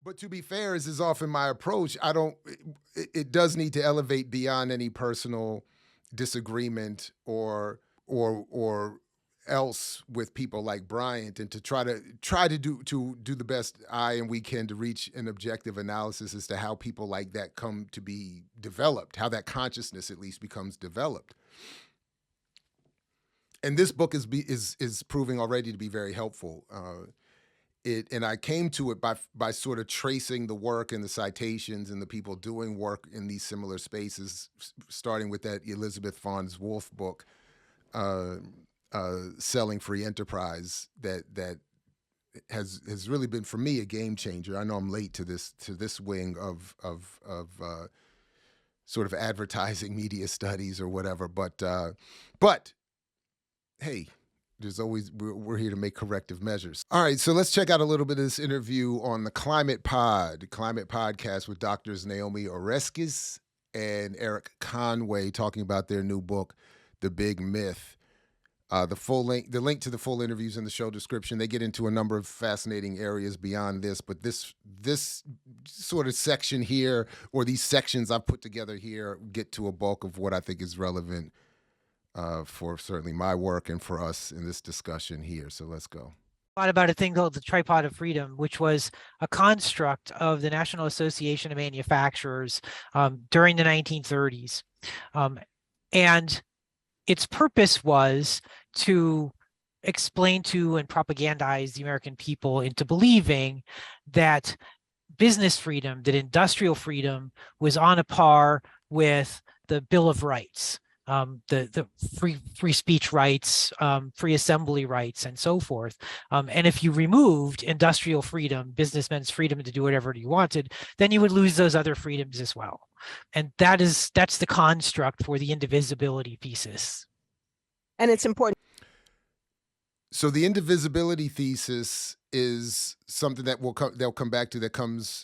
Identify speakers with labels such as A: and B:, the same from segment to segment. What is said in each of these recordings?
A: But to be fair, as is often my approach, I don't. It does need to elevate beyond any personal disagreement or else with people like Bryant, and to try to do the best I and we can to reach an objective analysis as to how people like that come to be developed, how that consciousness at least becomes developed. And this book is proving already to be very helpful. And I came to it by sort of tracing the work and the citations and the people doing work in these similar spaces, starting with that Elizabeth Vaughn's Wolf book, uh, "Selling Free Enterprise," that has really been for me a game changer. I know I'm late to this wing of sort of advertising media studies or whatever, but hey, there's always we're here to make corrective measures. All right, so let's check out a little bit of this interview on the Climate Podcast with doctors Naomi Oreskes and Eric Conway, talking about their new book, The Big Myth. The link to the full interviews in the show description. They get into a number of fascinating areas beyond this, but this sort of section here, or these sections I've put together here, get to a bulk of what I think is relevant for certainly my work and for us in this discussion here. So let's go.
B: A lot about a thing called the Tripod of Freedom, which was a construct of the National Association of Manufacturers during the 1930s. And its purpose was to explain to and propagandize the American people into believing that business freedom, that industrial freedom was on a par with the Bill of Rights. The free speech rights, free assembly rights, and so forth. And if you removed industrial freedom, businessmen's freedom to do whatever you wanted, then you would lose those other freedoms as well. And that's the construct for the indivisibility thesis.
C: And it's important.
A: So the indivisibility thesis is something that they'll come back to, that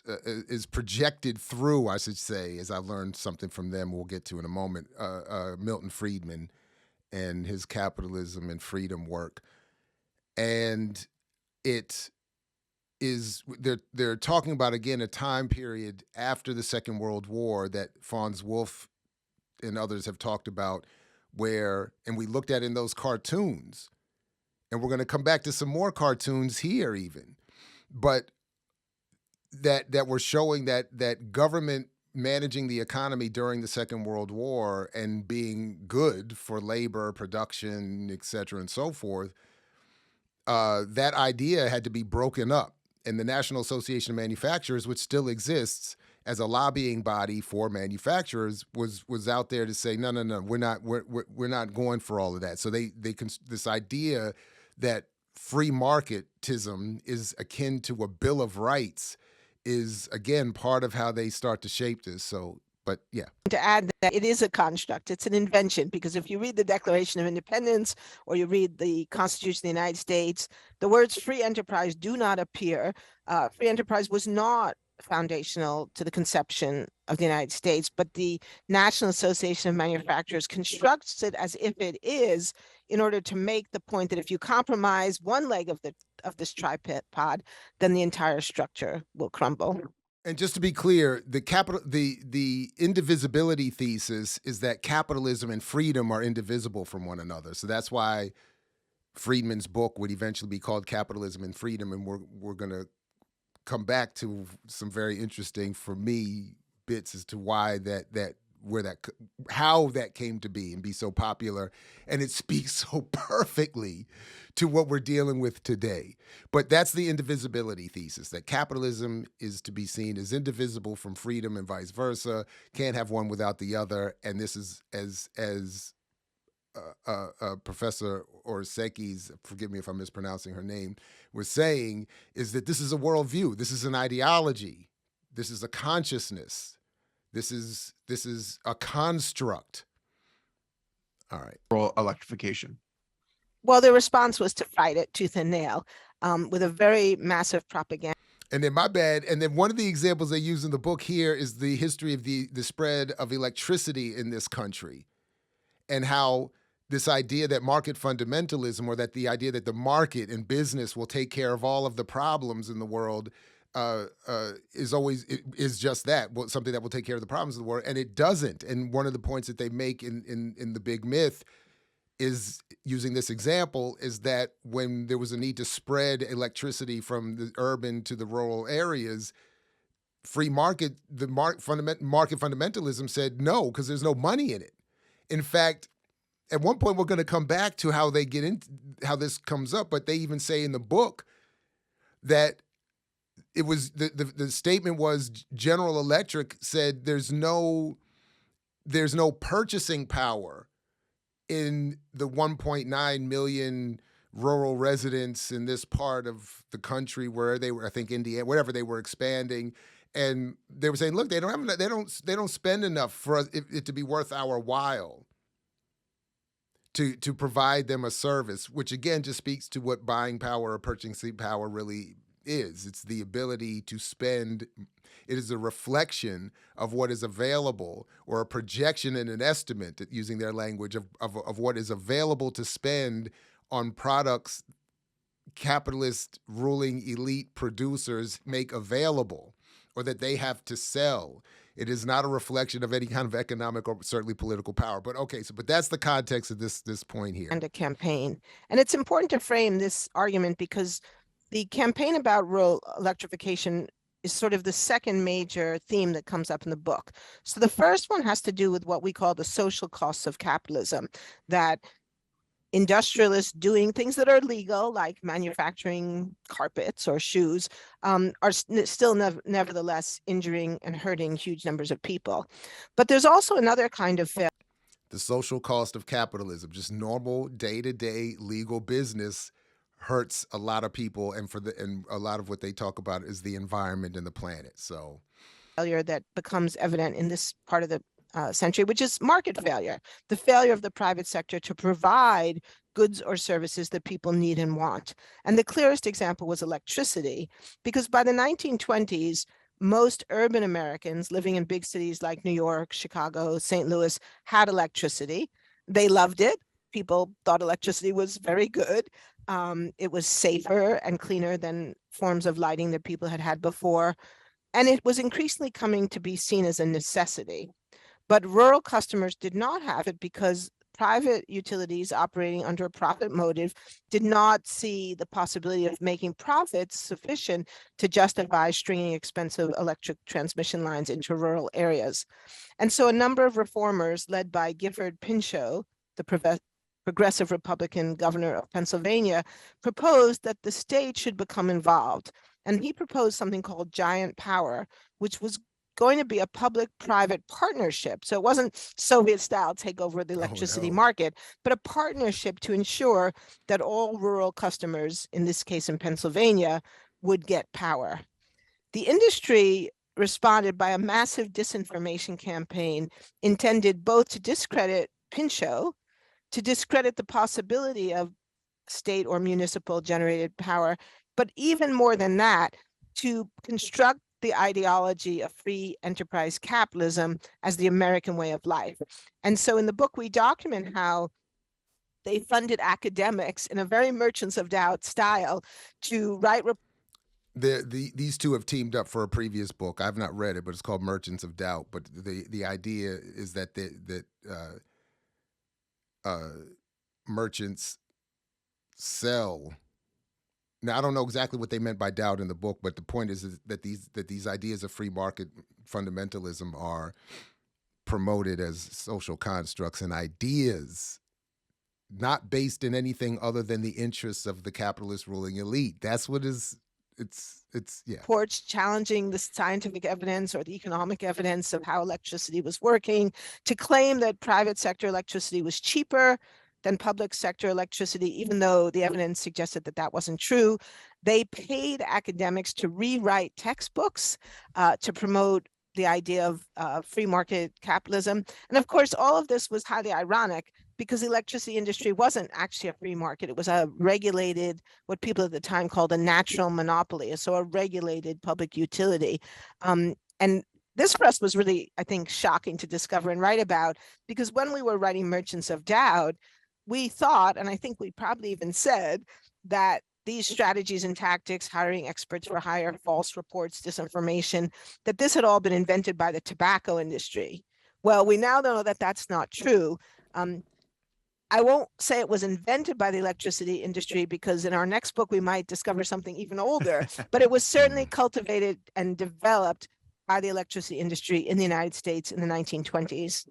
A: is projected through, I should say, as I've learned something from them we'll get to in a moment, Milton Friedman and his capitalism and freedom work. And it is, they're talking about, again, a time period after the Second World War that Vaughn's Wolf and others have talked about, where, and we looked at in those cartoons, and we're going to come back to some more cartoons here even, but that were showing that government managing the economy during the Second World War and being good for labor, production, et cetera, and so forth, that idea had to be broken up. And the National Association of Manufacturers, which still exists as a lobbying body for manufacturers, was out there to say, no, we're not going for all of that. So this idea that free marketism is akin to a Bill of Rights is, again, part of how they start to shape this. So, but yeah.
C: To add that it is a construct, it's an invention, because if you read the Declaration of Independence or you read the Constitution of the United States, the words free enterprise do not appear. Free enterprise was not foundational to the conception of the United States, but the National Association of Manufacturers constructs it as if it is, in order to make the point that if you compromise one leg of this tripod, then the entire structure will crumble.
A: And just to be clear, the indivisibility thesis is that capitalism and freedom are indivisible from one another. So that's why Friedman's book would eventually be called Capitalism and Freedom, and we're going to come back to some very interesting, for me, bits as to why how that came to be and be so popular, and it speaks so perfectly to what we're dealing with today. But that's the indivisibility thesis, that capitalism is to be seen as indivisible from freedom and vice versa, can't have one without the other. And this is, as Professor Oreskes, forgive me if I'm mispronouncing her name, was saying, is that this is a worldview, this is an ideology, this is a consciousness, this is a construct. All right.
D: Electrification.
C: Well, the response was to fight it tooth and nail, with a very massive propaganda.
A: And then one of the examples they use in the book here is the history of the spread of electricity in this country, and how this idea that market fundamentalism, or that the idea that the market and business will take care of all of the problems in the world, is just that, something that will take care of the problems of the world, and it doesn't. And one of the points that they make in the Big Myth is, using this example, is that when there was a need to spread electricity from the urban to the rural areas, free market, market fundamentalism said no, because there's no money in it. In fact, at one point we're going to come back to how they get into how this comes up, but they even say in the book that it was the statement was General Electric said there's no purchasing power in the 1.9 million rural residents in this part of the country where they were, I think Indiana, wherever they were expanding, and they were saying, look, they don't spend enough for it to be worth our while to provide them a service, which again just speaks to what buying power or purchasing power really is. It's the ability to spend. It is a reflection of what is available, or a projection and an estimate, using their language, of what is available to spend on products capitalist ruling elite producers make available, or that they have to sell. It is not a reflection of any kind of economic or certainly political power. But okay, but that's the context of this point here.
C: And a campaign. And it's important to frame this argument because the campaign about rural electrification is sort of the second major theme that comes up in the book. So the first one has to do with what we call the social costs of capitalism, that industrialists doing things that are legal, like manufacturing carpets or shoes, are still nevertheless injuring and hurting huge numbers of people. But there's also another kind of failure.
A: The social cost of capitalism, just normal day-to-day legal business, hurts a lot of people, and a lot of what they talk about is the environment and the planet. So
C: failure that becomes evident in this part of the century, which is market failure, the failure of the private sector to provide goods or services that people need and want. And the clearest example was electricity, because by the 1920s, most urban Americans living in big cities like New York, Chicago, St. Louis had electricity. They loved it. People thought electricity was very good. It was safer and cleaner than forms of lighting that people had had before. And it was increasingly coming to be seen as a necessity. But rural customers did not have it because private utilities operating under a profit motive did not see the possibility of making profits sufficient to justify stringing expensive electric transmission lines into rural areas. And so a number of reformers, led by Gifford Pinchot, the progressive Republican governor of Pennsylvania, proposed that the state should become involved. And he proposed something called giant power, which was going to be a public-private partnership. So it wasn't Soviet-style take over the electricity market, but a partnership to ensure that all rural customers, in this case in Pennsylvania, would get power. The industry responded by a massive disinformation campaign intended both to discredit Pinchot, to discredit the possibility of state or municipal generated power, but even more than that, to construct the ideology of free enterprise capitalism as the American way of life. And so in the book, we document how they funded academics in a very Merchants of Doubt style to write.
A: These two have teamed up for a previous book. I've not read it, but it's called Merchants of Doubt. But the idea is that merchants sell. Now, I don't know exactly what they meant by doubt in the book, but the point is that these ideas of free market fundamentalism are promoted as social constructs and ideas not based in anything other than the interests of the capitalist ruling elite. That's what
C: reports challenging the scientific evidence or the economic evidence of how electricity was working, to claim that private sector electricity was cheaper than public sector electricity, even though the evidence suggested that that wasn't true. They paid academics to rewrite textbooks to promote the idea of free market capitalism. And of course, all of this was highly ironic because the electricity industry wasn't actually a free market. It was a regulated, what people at the time called a natural monopoly, so a regulated public utility. And this for us was really, I think, shocking to discover and write about, because when we were writing Merchants of Doubt, we thought, and I think we probably even said, that these strategies and tactics, hiring experts for hire, false reports, disinformation, that this had all been invented by the tobacco industry. Well, we now know that that's not true. I won't say it was invented by the electricity industry, because in our next book we might discover something even older, but it was certainly cultivated and developed by the electricity industry in the United States in the 1920s.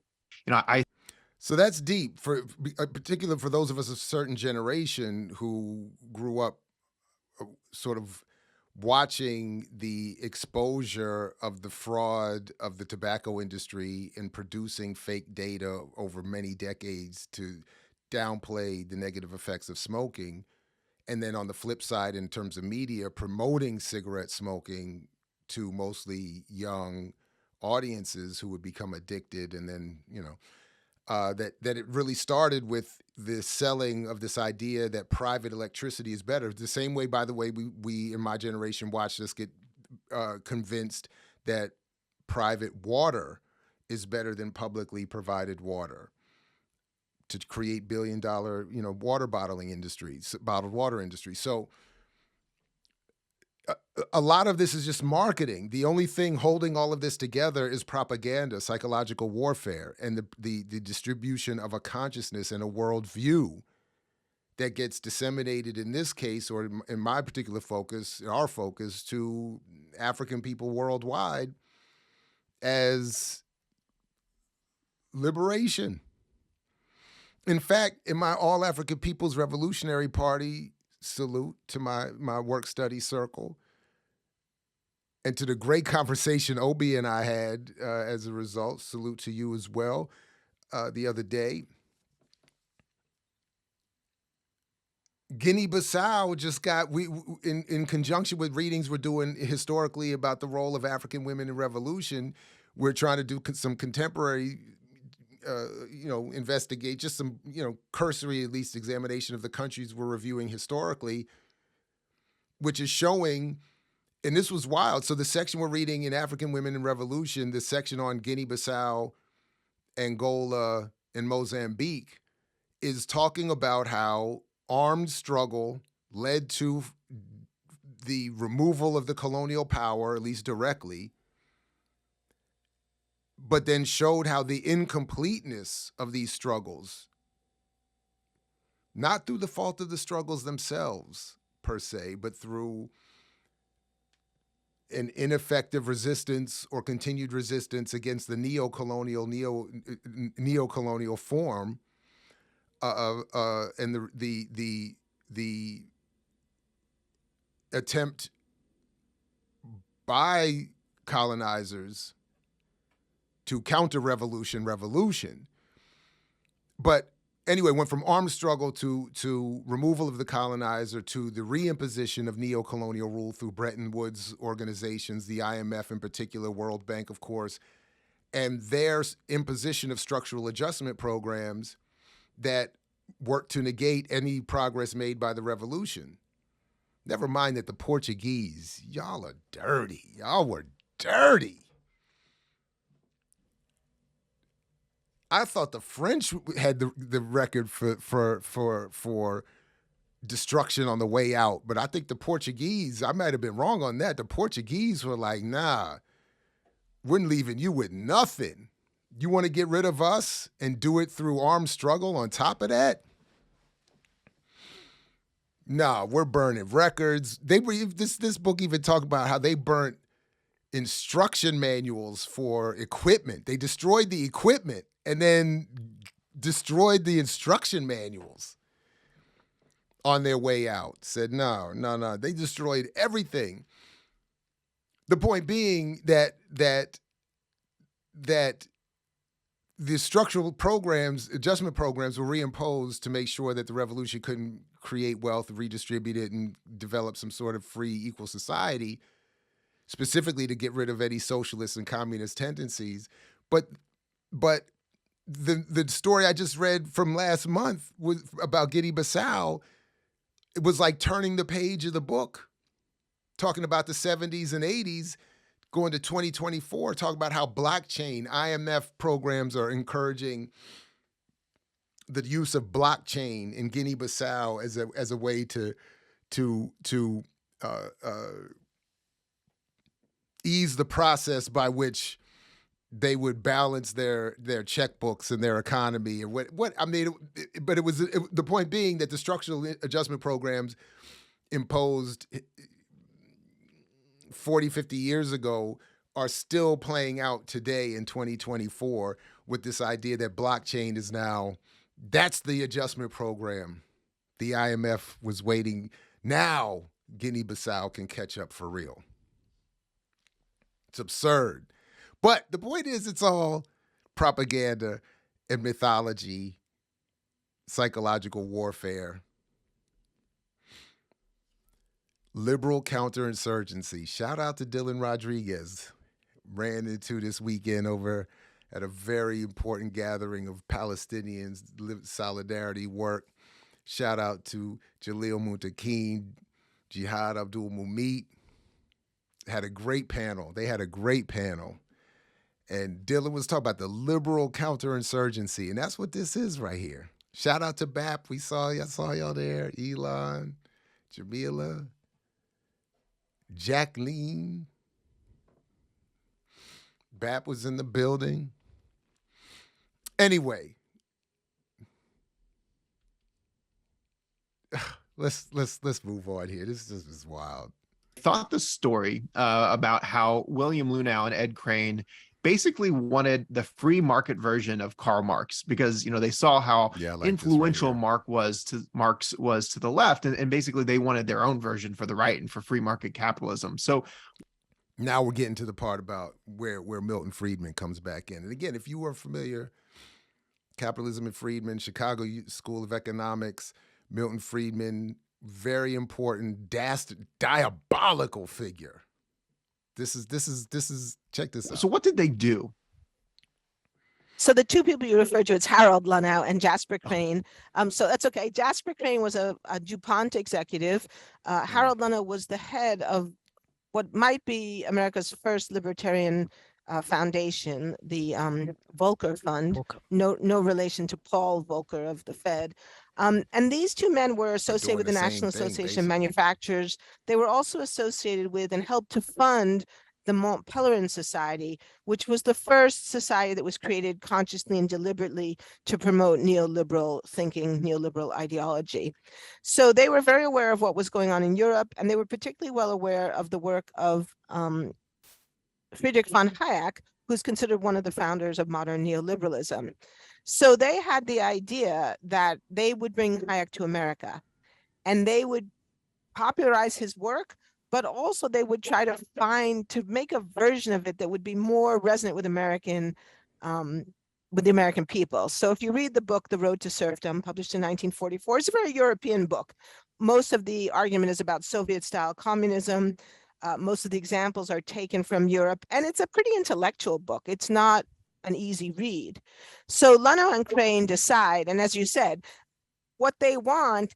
A: So that's deep, for particular for those of us of a certain generation who grew up sort of watching the exposure of the fraud of the tobacco industry in producing fake data over many decades to downplay the negative effects of smoking. And then on the flip side, in terms of media, promoting cigarette smoking to mostly young audiences who would become addicted. And then, that it really started with the selling of this idea that private electricity is better. The same way, by the way, we in my generation watched us get convinced that private water is better than publicly provided water, to create billion-dollar, water bottling industries, bottled water industry. So a lot of this is just marketing. The only thing holding all of this together is propaganda, psychological warfare, and the distribution of a consciousness and a worldview that gets disseminated in this case, or in my particular focus, our focus, to African people worldwide as liberation. In fact, in my All African People's Revolutionary Party, salute to my work study circle, and to the great conversation Obi and I had as a result, salute to you as well, the other day. Guinea-Bissau just got, in conjunction with readings we're doing historically about the role of African women in revolution, we're trying to do some contemporary investigate, just some, cursory, at least, examination of the countries we're reviewing historically, which is showing, and this was wild. So the section we're reading in African Women in Revolution, the section on Guinea-Bissau, Angola, and Mozambique, is talking about how armed struggle led to the removal of the colonial power, at least directly, but then showed how the incompleteness of these struggles, not through the fault of the struggles themselves per se, but through an ineffective resistance or continued resistance against the neocolonial form and the attempt by colonizers to counter revolution. But anyway, went from armed struggle to removal of the colonizer, to the reimposition of neocolonial rule through Bretton Woods organizations, the IMF in particular, World Bank, of course, and their imposition of structural adjustment programs that work to negate any progress made by the revolution. Never mind that the Portuguese, y'all are dirty. Y'all were dirty. I thought the French had the record for destruction on the way out, but I think the Portuguese, I might have been wrong on that. The Portuguese were like, nah, we're leaving you with nothing. You want to get rid of us and do it through armed struggle on top of that? Nah, we're burning records. This book even talked about how they burnt instruction manuals for equipment. They destroyed the equipment and then destroyed the instruction manuals on their way out. Said, no. They destroyed everything. The point being that the structural programs, adjustment programs, were reimposed to make sure that the revolution couldn't create wealth, redistribute it, and develop some sort of free, equal society, specifically to get rid of any socialist and communist tendencies. But the story I just read from last month was about Guinea-Bissau. It was like turning the page of the book, talking about the 70s and 80s, going to 2024, talk about how blockchain, IMF programs are encouraging the use of blockchain in Guinea-Bissau as a way to to uh, uh, ease the process by which they would balance their checkbooks and their economy and what I mean. But the point being that the structural adjustment programs imposed 40, 50 years ago are still playing out today in 2024 with this idea that blockchain is now, that's the adjustment program. The IMF was waiting. Now Guinea-Bissau can catch up for real. It's absurd. But the point is, it's all propaganda and mythology, psychological warfare. Liberal counterinsurgency. Shout out to Dylan Rodriguez. Ran into this weekend over at a very important gathering of Palestinians, solidarity work. Shout out to Jalil Muntaqim, Jihad Abdul Mumit. Had a great panel. They had a great panel. And Dylan was talking about the liberal counterinsurgency. And that's what this is right here. Shout out to BAP. I saw y'all there. Elon, Jamila, Jacqueline. BAP was in the building. Anyway, let's move on here. This is wild.
D: Thought the story about how William Lunow and Ed Crane basically wanted the free market version of Karl Marx because, you know, they saw how influential Marx was to the left, and basically they wanted their own version for the right and for free market capitalism. So
A: now we're getting to the part about where Milton Friedman comes back in. And again, if you are familiar, Capitalism and Friedman, Chicago School of Economics, Milton Friedman, very important, diabolical figure. This is check this out.
D: So what did they do?
C: So the two people you referred to, it's Harold Lunow and Jasper Crane. So that's okay. Jasper Crane was a DuPont executive. Harold Lunow was the head of what might be America's first libertarian foundation, the Volcker Fund. No relation to Paul Volcker of the Fed. And these two men were associated with the National Association of Manufacturers. They were also associated with and helped to fund the Mont Pelerin Society, which was the first society that was created consciously and deliberately to promote neoliberal thinking, neoliberal ideology. So they were very aware of what was going on in Europe, and they were particularly well aware of the work of Friedrich von Hayek, who's considered one of the founders of modern neoliberalism. So they had the idea that they would bring Hayek to America and they would popularize his work, but also they would try to make a version of it that would be more resonant with the American people. So if you read the book, The Road to Serfdom, published in 1944, it's a very European book. Most of the argument is about Soviet-style communism. Most of the examples are taken from Europe, and it's a pretty intellectual book. It's not an easy read. So Lunow and Crane decide, and as you said, what they want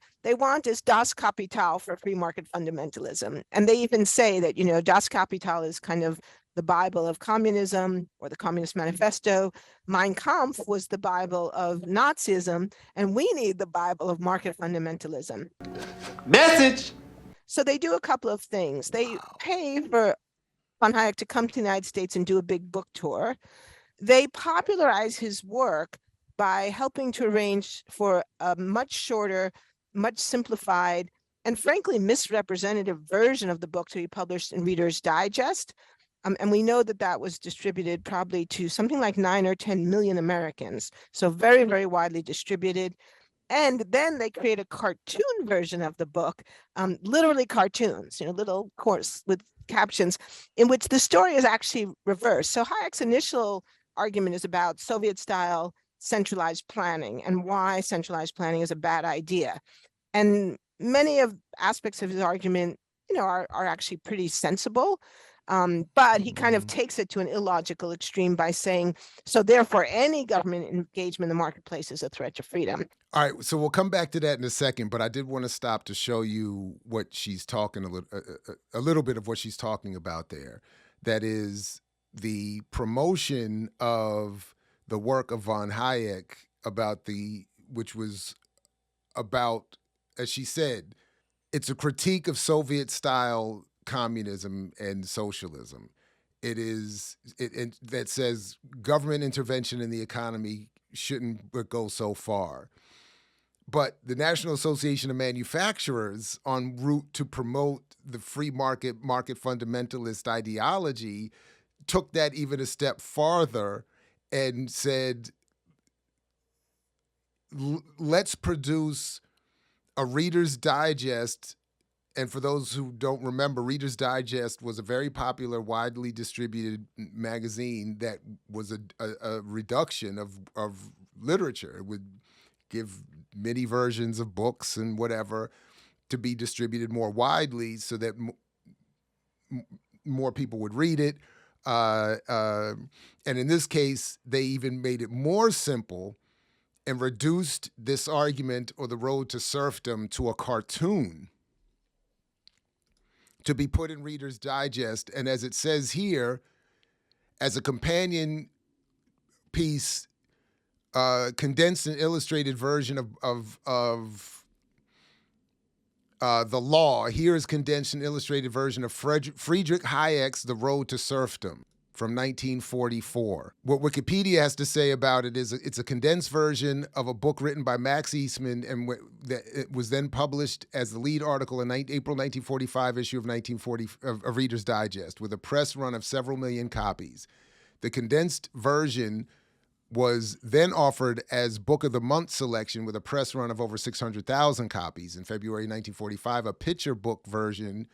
C: is Das Kapital for free market fundamentalism. And they even say that, you know, Das Kapital is kind of the Bible of communism or the Communist Manifesto. Mein Kampf was the Bible of Nazism, and we need the Bible of market fundamentalism.
D: Message!
C: So they do a couple of things. They pay for von Hayek to come to the United States and do a big book tour. They popularize his work by helping to arrange for a much shorter, much simplified, and frankly misrepresentative version of the book to be published in Reader's Digest. And we know that that was distributed probably to something like 9 or 10 million Americans. So very, very widely distributed. And then they create a cartoon version of the book, literally cartoons, you know, little course with captions, in which the story is actually reversed. So Hayek's initial argument is about Soviet-style centralized planning and why centralized planning is a bad idea. And many of aspects of his argument, you know, are actually pretty sensible. But he kind of takes it to an illogical extreme by saying, so therefore any government engagement in the marketplace is a threat to freedom.
A: All right, so we'll come back to that in a second, but I did want to stop to show you what she's talking a little bit of what she's talking about there. That is the promotion of the work of von Hayek which was about, as she said, It's a critique of Soviet-style communism and socialism. That says government intervention in the economy shouldn't go so far. But the National Association of Manufacturers, en route to promote the free market fundamentalist ideology, took that even a step farther and said, let's produce a Reader's Digest. And for those who don't remember, Reader's Digest was a very popular, widely distributed magazine that was a reduction of literature. It would give many versions of books and whatever to be distributed more widely so that more people would read it. And in this case, they even made it more simple and reduced this argument, or the road to serfdom, to a cartoon to be put in Reader's Digest. And as it says here, as a companion piece, condensed and illustrated version of The Law. Here is condensed and illustrated version of Friedrich Hayek's The Road to Serfdom from 1944. What Wikipedia has to say about it is it's a condensed version of a book written by Max Eastman, and it was then published as the lead article in April 1945 issue of Reader's Digest, with a press run of several million copies. The condensed version was then offered as Book of the Month selection with a press run of over 600,000 copies. In February 1945, a picture book version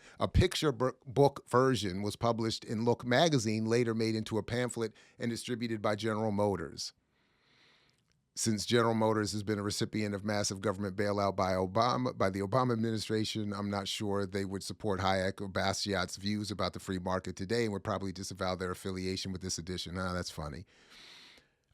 A: was published in Look magazine, later made into a pamphlet and distributed by General Motors. Since General Motors has been a recipient of massive government bailout by the Obama administration, I'm not sure they would support Hayek or Bastiat's views about the free market today, and would probably disavow their affiliation with this edition. That's funny.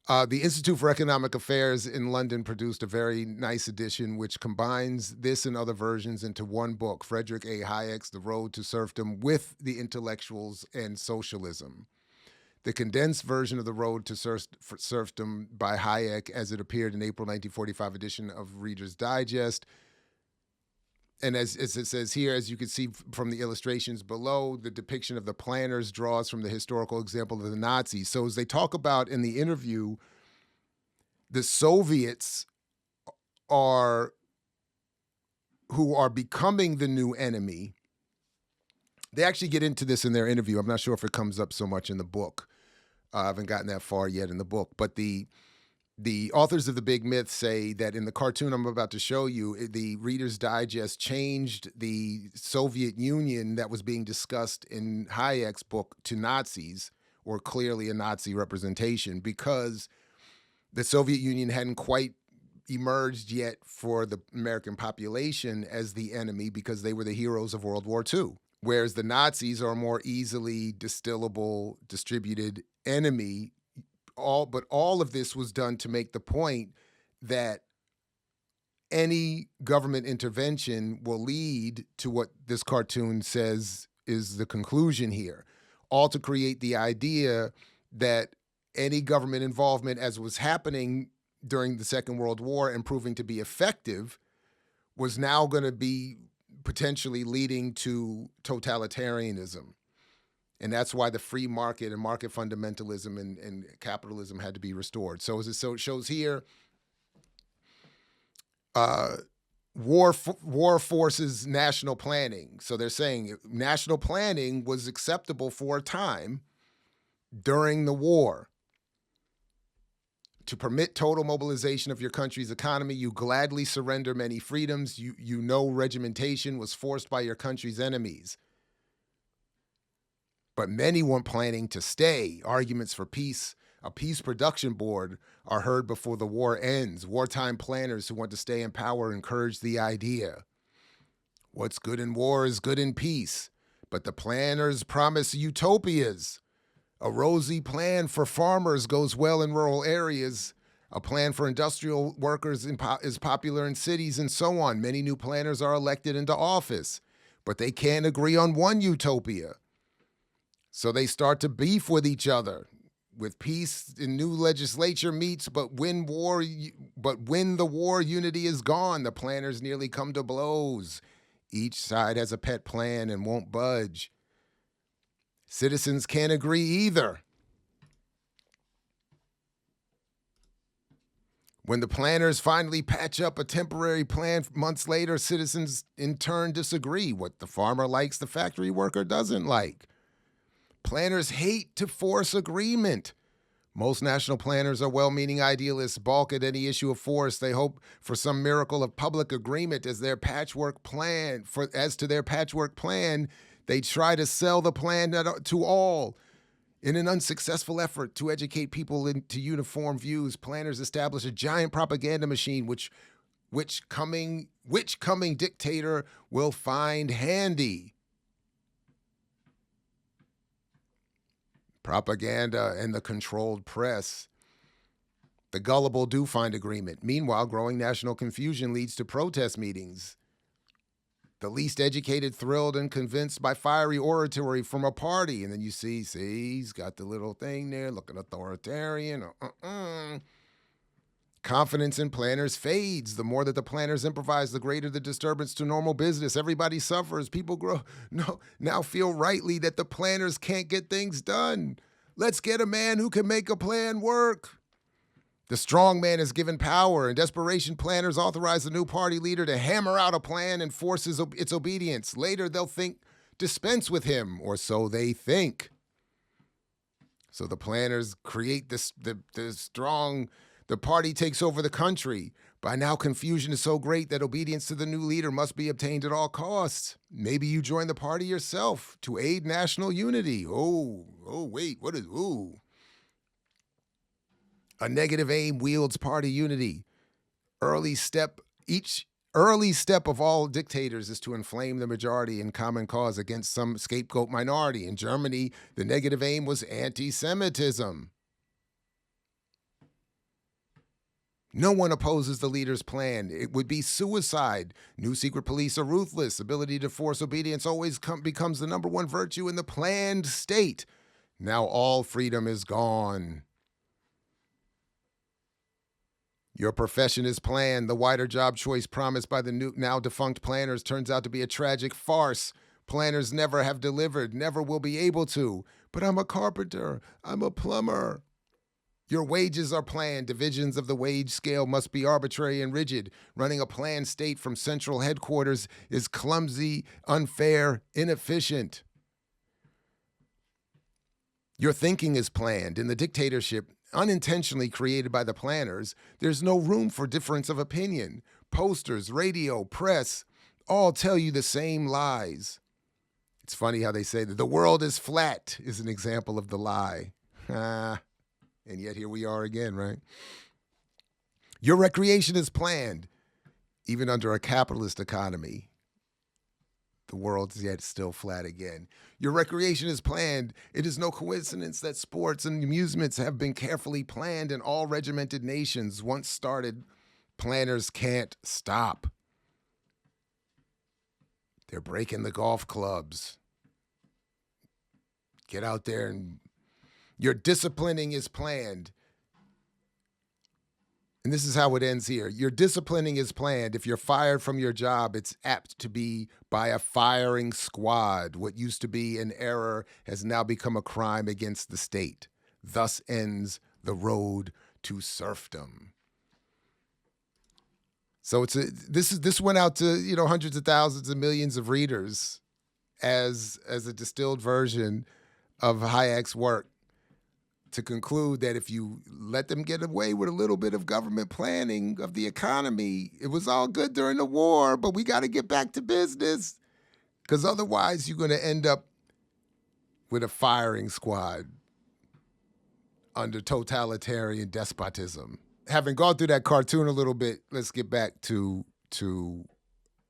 A: The Institute for Economic Affairs in London produced a very nice edition which combines this and other versions into one book, Frederick A. Hayek's The Road to Serfdom, with the Intellectuals and Socialism. The condensed version of The Road to Serfdom by Hayek, as it appeared in April 1945 edition of Reader's Digest. And as it says here, as you can see from the illustrations below, the depiction of the planners draws from the historical example of the Nazis. So as they talk about in the interview, the Soviets who are becoming the new enemy. They actually get into this in their interview. I'm not sure if it comes up so much in the book. I haven't gotten that far yet in the book. But the authors of The Big Myth say that in the cartoon I'm about to show you, the Reader's Digest changed the Soviet Union that was being discussed in Hayek's book to Nazis, or clearly a Nazi representation, because the Soviet Union hadn't quite emerged yet for the American population as the enemy, because they were the heroes of World War II. Whereas the Nazis are a more easily distillable, distributed enemy. But all of this was done to make the point that any government intervention will lead to what this cartoon says is the conclusion here, all to create the idea that any government involvement, as was happening during the Second World War and proving to be effective, was now going to be potentially leading to totalitarianism. And that's why the free market and market fundamentalism and capitalism had to be restored. So as it shows here, war forces national planning. So they're saying national planning was acceptable for a time during the war. To permit total mobilization of your country's economy, you gladly surrender many freedoms. You know regimentation was forced by your country's enemies. But many weren't planning to stay. Arguments for peace, a peace production board, are heard before the war ends. Wartime planners who want to stay in power encourage the idea. What's good in war is good in peace. But the planners promise utopias. A rosy plan for farmers goes well in rural areas. A plan for industrial workers is popular in cities, and so on. Many new planners are elected into office, but they can't agree on one utopia. So they start to beef with each other. With peace, the new legislature meets, but when the war unity is gone, the planners nearly come to blows. Each side has a pet plan and won't budge. Citizens can't agree either. When the planners finally patch up a temporary plan months later, citizens in turn disagree. What the farmer likes, the factory worker doesn't like. Planners hate to force agreement. Most national planners are well-meaning idealists, balk at any issue of force. They hope for some miracle of public agreement as to their patchwork plan. They try to sell the plan to all. In an unsuccessful effort to educate people into uniform views, planners establish a giant propaganda machine which coming dictator will find handy. Propaganda and the controlled press. The gullible do find agreement. Meanwhile, growing national confusion leads to protest meetings. The least educated thrilled and convinced by fiery oratory from a party. And then you see, he's got the little thing there, looking authoritarian. Confidence in planners fades. The more that the planners improvise, the greater the disturbance to normal business. Everybody suffers. People now feel rightly that the planners can't get things done. Let's get a man who can make a plan work. The strong man is given power. In desperation, planners authorize the new party leader to hammer out a plan and force its obedience. Later, they'll dispense with him, or so they think. So the planners create the party takes over the country. By now, confusion is so great that obedience to the new leader must be obtained at all costs. Maybe you join the party yourself to aid national unity. Wait, what is, A negative aim wields party unity. Each early step of all dictators is to inflame the majority in common cause against some scapegoat minority. In Germany, the negative aim was anti-Semitism. No one opposes the leader's plan. It would be suicide. New secret police are ruthless. Ability to force obedience always becomes the number one virtue in the planned state. Now all freedom is gone. Your profession is planned. The wider job choice promised by the now defunct planners turns out to be a tragic farce. Planners never have delivered, never will be able to. But I'm a carpenter. I'm a plumber. Your wages are planned. Divisions of the wage scale must be arbitrary and rigid. Running a planned state from central headquarters is clumsy, unfair, inefficient. Your thinking is planned. In the dictatorship, unintentionally created by the planners, there's no room for difference of opinion. Posters, radio, press, all tell you the same lies. It's funny how they say that the world is flat is an example of the lie. And yet here we are again, right? Your recreation is planned. Even under a capitalist economy, the world is yet still flat again. Your recreation is planned. It is no coincidence that sports and amusements have been carefully planned in all regimented nations. Once started, planners can't stop. They're breaking the golf clubs. Get out there and your disciplining is planned. And this is how it ends here. Your disciplining is planned. If you're fired from your job, it's apt to be by a firing squad. What used to be an error has now become a crime against the state. Thus ends the road to serfdom. So this went out to hundreds of thousands and millions of readers as a distilled version of Hayek's work, to conclude that if you let them get away with a little bit of government planning of the economy, it was all good during the war, but we got to get back to business, because otherwise you're going to end up with a firing squad under totalitarian despotism. Having gone through that cartoon a little bit, let's get back to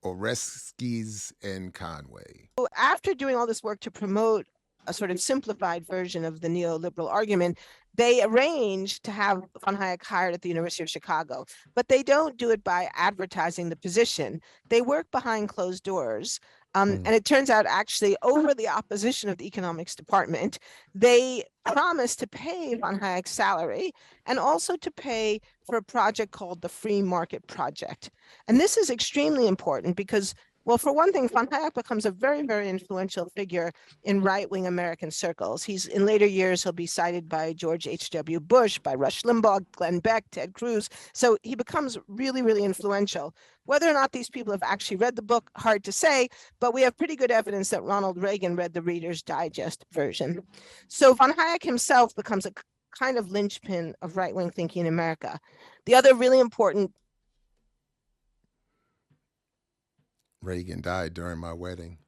A: Oreskes and Conway.
C: So after doing all this work to promote a sort of simplified version of the neoliberal argument, they arranged to have von Hayek hired at the University of Chicago, but they don't do it by advertising the position. They work behind closed doors. And it turns out, actually, over the opposition of the economics department, they promised to pay von Hayek's salary and also to pay for a project called the Free Market Project. And this is extremely important because Well, for one thing, von Hayek becomes a very, very influential figure in right-wing American circles. In later years, he'll be cited by George H.W. Bush, by Rush Limbaugh, Glenn Beck, Ted Cruz. So he becomes really, really influential. Whether or not these people have actually read the book, hard to say, but we have pretty good evidence that Ronald Reagan read the Reader's Digest version. So von Hayek himself becomes a kind of linchpin of right-wing thinking in America. The other really important
A: Reagan died during my wedding.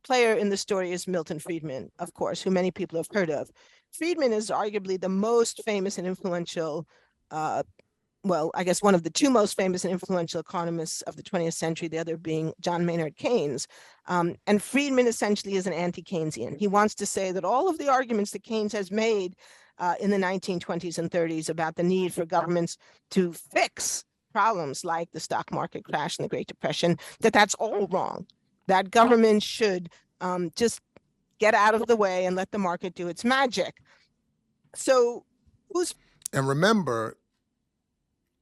C: Player in the story is Milton Friedman, of course, who many people have heard of. Friedman is arguably the most famous and influential, well, I guess one of the two most famous and influential economists of the 20th century, the other being John Maynard Keynes. And Friedman essentially is an anti-Keynesian. He wants to say that all of the arguments that Keynes has made in the 1920s and 30s about the need for governments to fix problems like the stock market crash and the Great Depression, that's all wrong. That government should just get out of the way and let the market do its magic. So
A: and remember,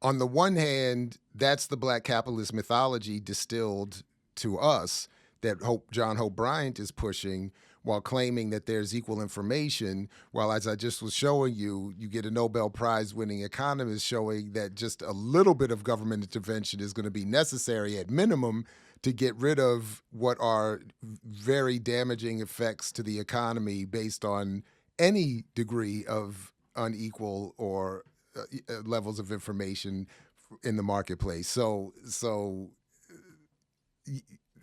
A: on the one hand, that's the Black capitalist mythology distilled to us that John Hope Bryant is pushing, while claiming that there's equal information, while, as I just was showing you, you get a Nobel Prize winning economist showing that just a little bit of government intervention is going to be necessary at minimum to get rid of what are very damaging effects to the economy based on any degree of unequal or levels of information in the marketplace. So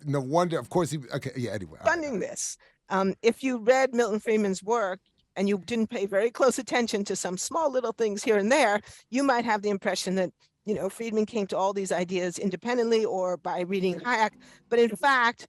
A: no wonder, of course, anyway.
C: Funding this. If you read Milton Friedman's work and you didn't pay very close attention to some small little things here and there, you might have the impression that, Friedman came to all these ideas independently or by reading Hayek. But in fact,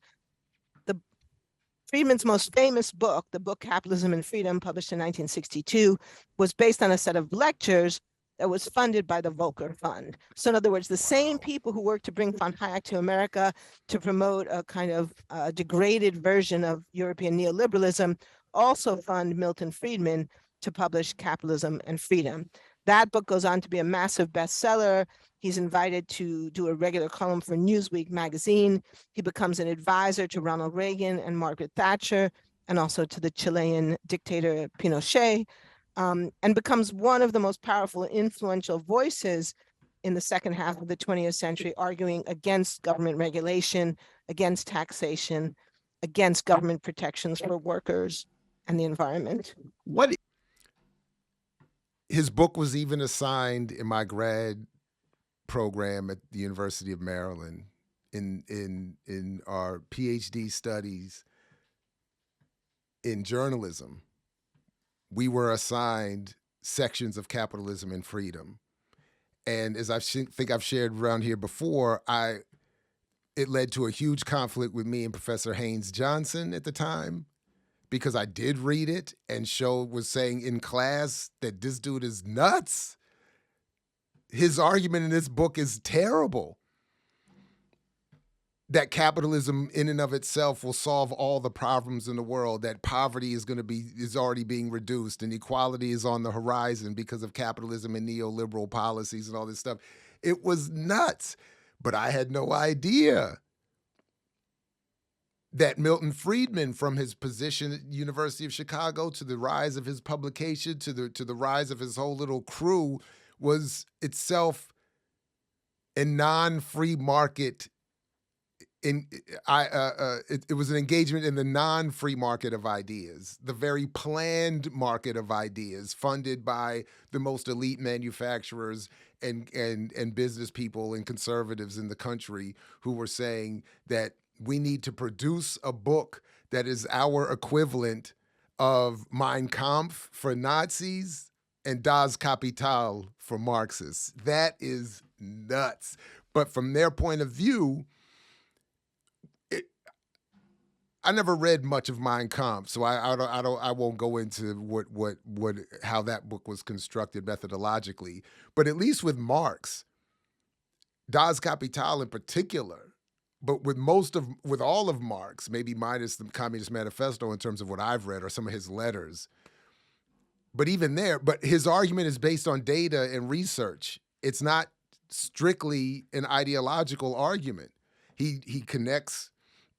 C: Friedman's most famous book, the book Capitalism and Freedom, published in 1962, was based on a set of lectures that was funded by the Volcker Fund. So in other words, the same people who worked to bring von Hayek to America to promote a kind of degraded version of European neoliberalism also fund Milton Friedman to publish Capitalism and Freedom. That book goes on to be a massive bestseller. He's invited to do a regular column for Newsweek magazine. He becomes an advisor to Ronald Reagan and Margaret Thatcher, and also to the Chilean dictator Pinochet, and becomes one of the most powerful and influential voices in the second half of the 20th century, arguing against government regulation, against taxation, against government protections for workers and the environment.
A: His book was even assigned in my grad program at the University of Maryland in our PhD studies in journalism. We were assigned sections of Capitalism and Freedom. And as I think I've shared around here before, it led to a huge conflict with me and Professor Haynes Johnson at the time, because I did read it and was saying in class that this dude is nuts. His argument in this book is terrible. That capitalism in and of itself will solve all the problems in the world, that poverty is already being reduced and equality is on the horizon because of capitalism and neoliberal policies and all this stuff. It was nuts, but I had no idea that Milton Friedman, from his position at the University of Chicago to the rise of his publication to the rise of his whole little crew, was itself a non-free market. It was an engagement in the non-free market of ideas, the very planned market of ideas, funded by the most elite manufacturers and business people and conservatives in the country, who were saying that we need to produce a book that is our equivalent of Mein Kampf for Nazis and Das Kapital for Marxists. That is nuts. But from their point of view, I never read much of Mein Kampf, so I won't go into how that book was constructed methodologically. But at least with Marx, Das Kapital in particular, but with all of Marx, maybe minus the Communist Manifesto in terms of what I've read or some of his letters. But even there, his argument is based on data and research. It's not strictly an ideological argument. He connects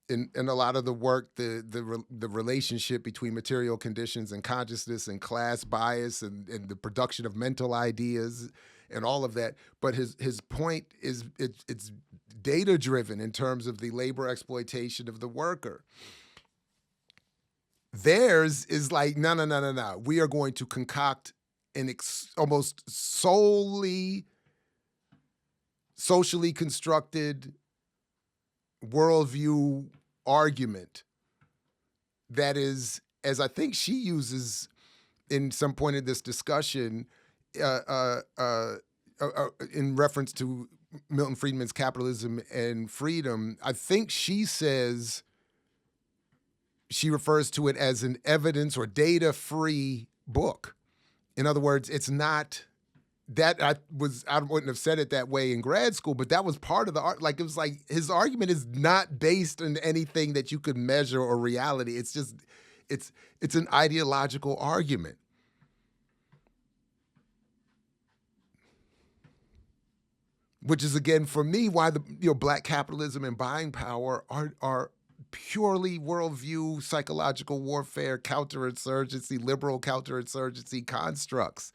A: in a lot of the work the relationship between material conditions and consciousness and class bias and the production of mental ideas and all of that. But his point is it's data driven in terms of the labor exploitation of the worker. Theirs is like, no. We are going to concoct an almost solely socially constructed worldview argument that is, as I think she uses in some point in this discussion, in reference to Milton Friedman's Capitalism and Freedom, I think she says, she refers to it as an evidence or data-free book. In other words, it's not that I wouldn't have said it that way in grad school, but that was part of the art. Like, it was like his argument is not based on anything that you could measure or reality. It's just, it's an ideological argument. Which is, again, for me, why the black capitalism and buying power are purely worldview, psychological warfare, counterinsurgency, liberal counterinsurgency constructs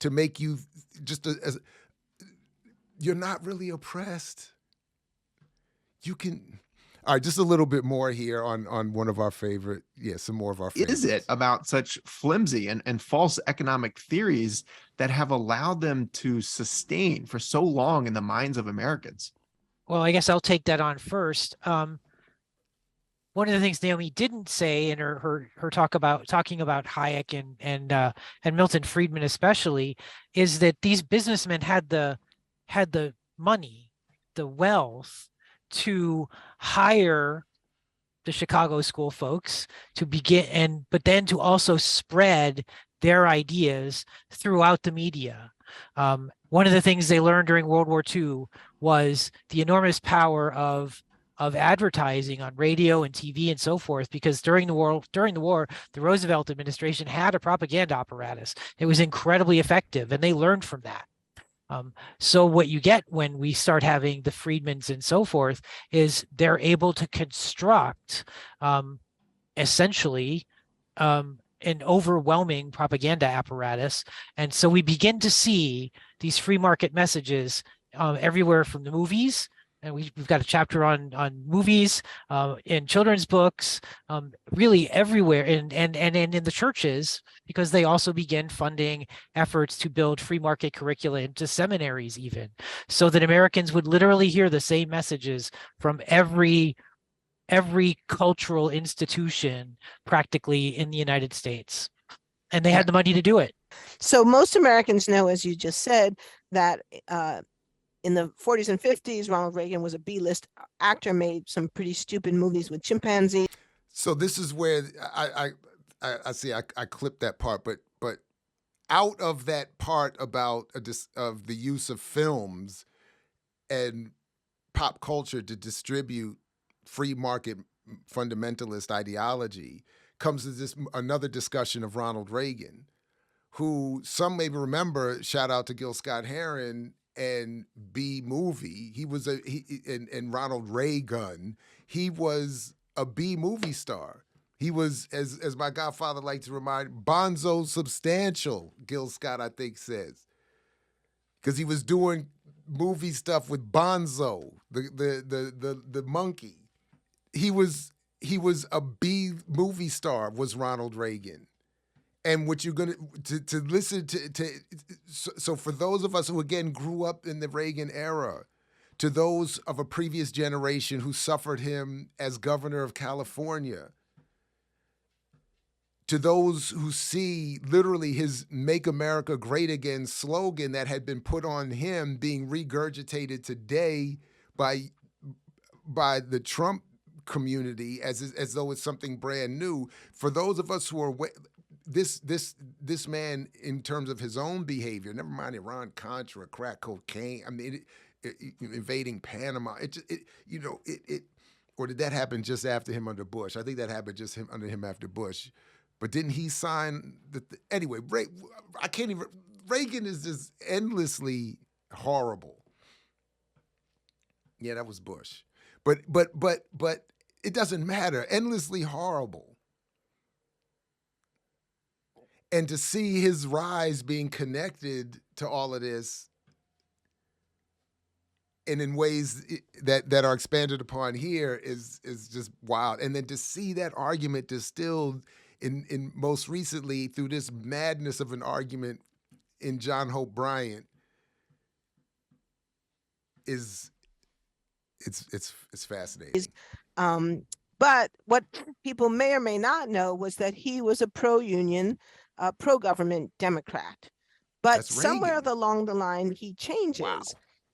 A: to make you just you're not really oppressed. You can. All right, just a little bit more here on one of our favorite, some more of our favorites.
D: Is it about such flimsy and false economic theories that have allowed them to sustain for so long in the minds of Americans?
B: Well, I guess I'll take that on first. One of the things Naomi didn't say in her talking about Hayek and Milton Friedman especially is that these businessmen had the money, the wealth to hire the Chicago school folks to begin but then to also spread their ideas throughout the media. One of the things they learned during World War II was the enormous power of advertising on radio and TV and so forth, because during the war, the Roosevelt administration had a propaganda apparatus. It was incredibly effective, and they learned from that. So what you get when we start having the Friedmans and so forth is they're able to construct essentially an overwhelming propaganda apparatus. And so we begin to see these free market messages everywhere from the movies. And we've got a chapter on movies, in children's books, really everywhere, and in the churches, because they also begin funding efforts to build free market curricula into seminaries, even, so that Americans would literally hear the same messages from every cultural institution practically in the United States. And they had the money to do it.
C: So most Americans know, as you just said, that in the 40s and 50s, Ronald Reagan was a B-list actor, made some pretty stupid movies with chimpanzees.
A: So this is where I see I clipped that part, but out of that part about of the use of films and pop culture to distribute free market fundamentalist ideology comes this another discussion of Ronald Reagan, who some may remember. Shout out to Gil Scott-Heron and B movie. He was and Ronald Reagan. He was a B movie star. He was, as my godfather liked to remind, bonzo substantial. Gil Scott, I think, says, because he was doing movie stuff with Bonzo, the monkey. He was a B movie star. Was Ronald Reagan. And what you're going to listen to so for those of us who, again, grew up in the Reagan era, to those of a previous generation who suffered him as governor of California, to those who see literally his Make America Great Again slogan that had been put on him being regurgitated today by the Trump community as though it's something brand new. For those of us who are this man, in terms of his own behavior, never mind Iran-Contra, crack cocaine, I mean, invading Panama, or did that happen just after him under Bush? I think that happened just under him after Bush. But didn't he sign anyway, I can't even, Reagan is just endlessly horrible. Yeah, that was Bush. But it doesn't matter. Endlessly horrible. And to see his rise being connected to all of this, and in ways that are expanded upon here is just wild. And then to see that argument distilled in most recently through this madness of an argument in John Hope Bryant it's fascinating.
C: But what people may or may not know was that he was a pro-union, pro-government Democrat. But
A: That's
C: somewhere
A: Reagan.
C: along the line, he changes.
A: Wow.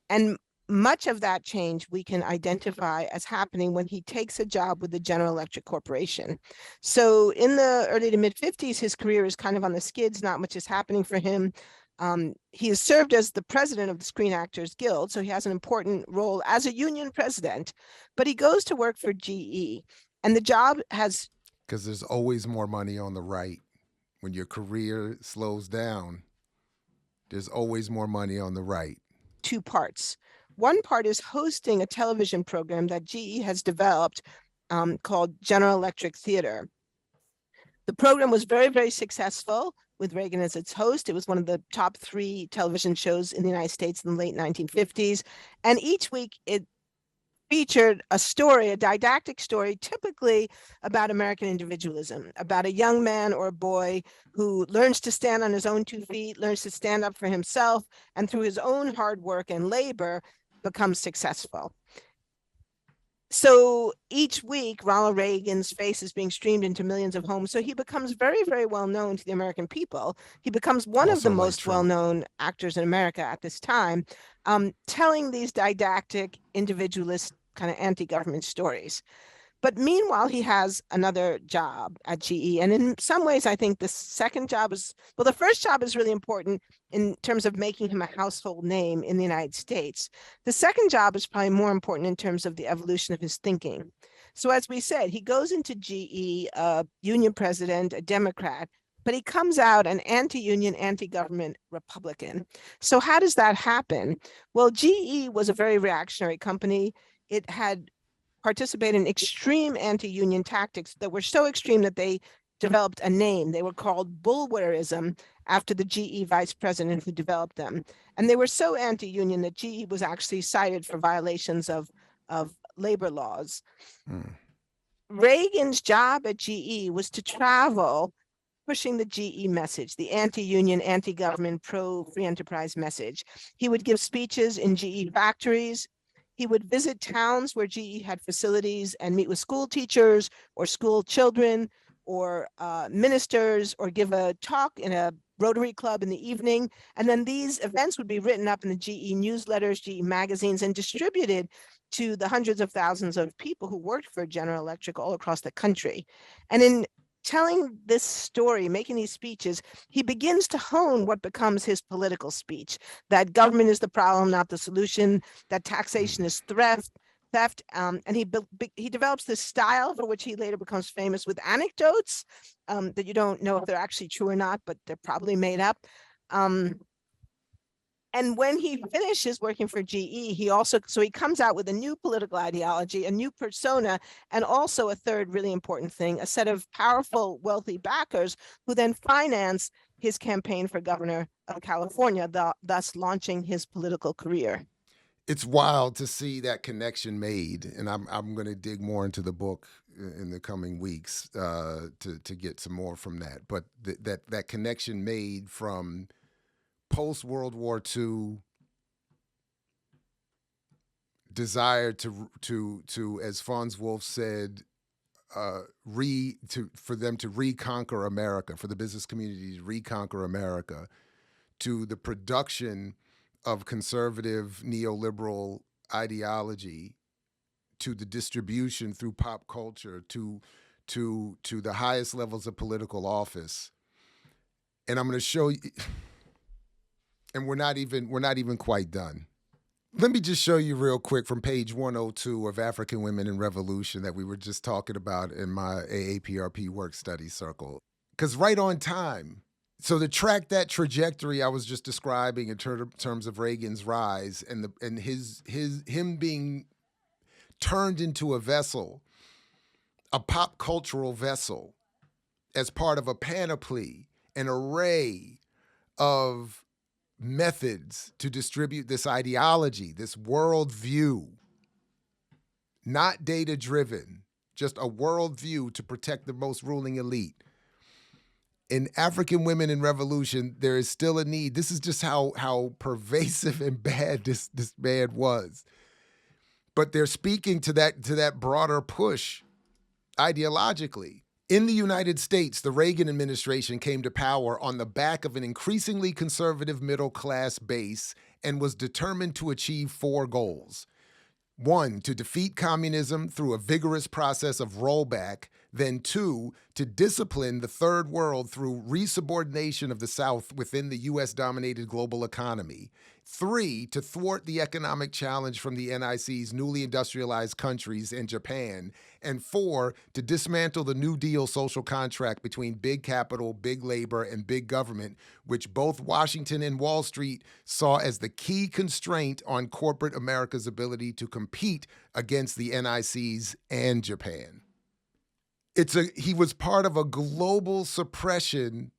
C: And much of that change we can identify as happening when he takes a job with the General Electric Corporation. So in the early to mid 50s, his career is kind of on the skids. Not much is happening for him. He has served as the president of the Screen Actors Guild, so he has an important role as a union president, but he goes to work for GE. And the job has...
A: Because there's always more money on the right. When your career slows down, there's always more money on the right.
C: Two parts. One part is hosting a television program that GE has developed called General Electric Theater. The program was very, very successful with Reagan as its host. It was one of the top 3 television shows in the United States in the late 1950s. And each week it featured a story, a didactic story, typically about American individualism, about a young man or a boy who learns to stand on his own 2 feet, learns to stand up for himself, and through his own hard work and labor becomes successful. So each week, Ronald Reagan's face is being streamed into millions of homes. So he becomes very, very well known to the American people. He becomes one of the most well-known actors in America at this time, telling these didactic, individualist, kind of anti-government stories. But meanwhile, he has another job at GE. And in some ways, I think the second job is, well, the first job is really important in terms of making him a household name in the United States. The second job is probably more important in terms of the evolution of his thinking. So as we said, he goes into GE, a union president, a Democrat, but he comes out an anti-union, anti-government Republican. So how does that happen? Well, GE was a very reactionary company. It had participated in extreme anti-union tactics that were so extreme that they developed a name. They were called bullwearism after the GE vice president who developed them. And they were so anti-union that GE was actually cited for violations of labor laws. Reagan's job at GE was to travel pushing the GE message, the anti-union, anti-government, pro-free enterprise message. He would give speeches in GE factories. He would visit towns where GE had facilities and meet with school teachers or school children or ministers, or give a talk in a Rotary Club in the evening. And then these events would be written up in the GE newsletters, GE magazines, and distributed to the hundreds of thousands of people who worked for General Electric all across the country. And in telling this story, making these speeches, he begins to hone what becomes his political speech, that government is the problem, not the solution, that taxation is theft, and he develops this style for which he later becomes famous with anecdotes that you don't know if they're actually true or not, but they're probably made up. And when he finishes working for GE, he comes out with a new political ideology, a new persona, and also a third really important thing, a set of powerful, wealthy backers who then finance his campaign for governor of California, thus launching his political career.
A: It's wild to see that connection made, and I'm going to dig more into the book in the coming weeks to get some more from that. But that connection made from post-World War II desire to as Franz Wolf said, for them to reconquer America, for the business community to reconquer America, to the production of conservative neoliberal ideology, to the distribution through pop culture, to the highest levels of political office. And I'm going to show you, and we're not even quite done. Let me just show you real quick from page 102 of African Women in Revolution that we were just talking about in my AAPRP work study circle. Because right on time, So to track that trajectory I was just describing in terms of Reagan's rise and him being turned into a vessel, a pop cultural vessel, as part of a panoply, an array of methods to distribute this ideology, this worldview, not data-driven, just a worldview to protect the most ruling elite. In African Women in Revolution, there is still a need. This is just how pervasive and bad this man was. But they're speaking to that broader push ideologically. In the United States, the Reagan administration came to power on the back of an increasingly conservative middle-class base and was determined to achieve 4 goals. 1, to defeat communism through a vigorous process of rollback. Then 2, to discipline the third world through resubordination of the South within the US-dominated global economy. 3, to thwart the economic challenge from the NIC's newly industrialized countries and Japan. And 4, to dismantle the New Deal social contract between big capital, big labor, and big government, which both Washington and Wall Street saw as the key constraint on corporate America's ability to compete against the NICs and Japan. He was part of a global suppression,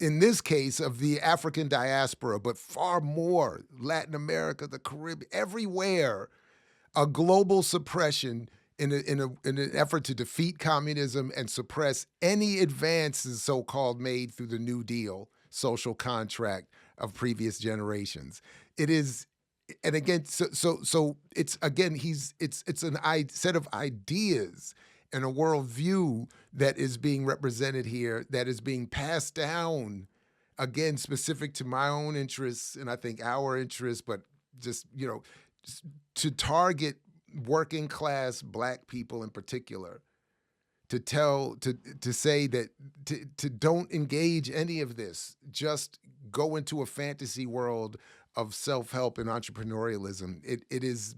A: in this case, of the African diaspora, but far more, Latin America, the Caribbean, everywhere, a global suppression in an effort to defeat communism and suppress any advances so-called made through the New Deal social contract of previous generations. It is, and again, so it's again, it's a set of ideas and a worldview that is being represented here, that is being passed down, again, specific to my own interests, and I think our interests, but just, to target working class Black people in particular, to say that, to don't engage any of this, just go into a fantasy world of self-help and entrepreneurialism. It is,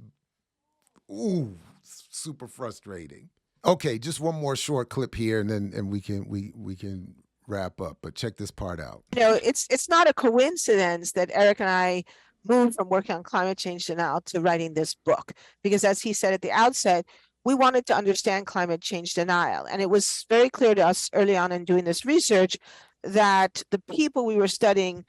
A: super frustrating. Okay, just one more short clip here, and we can wrap up. But check this part out.
C: It's not a coincidence that Eric and I moved from working on climate change denial to writing this book, because as he said at the outset, we wanted to understand climate change denial, and it was very clear to us early on in doing this research that the people we were studying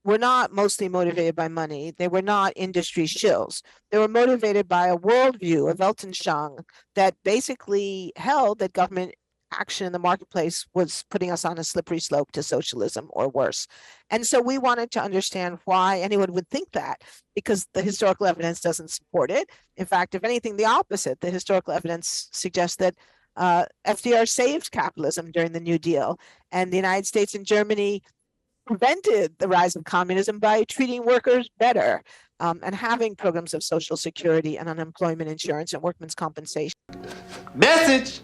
C: were not mostly motivated by money. They were not industry shills. They were motivated by a worldview of Weltanschauung that basically held that government action in the marketplace was putting us on a slippery slope to socialism or worse. And so we wanted to understand why anyone would think that, because the historical evidence doesn't support it. In fact, if anything, the opposite. The historical evidence suggests that FDR saved capitalism during the New Deal, and the United States and Germany prevented the rise of communism by treating workers better and having programs of social security and unemployment insurance and workmen's compensation.
E: Message.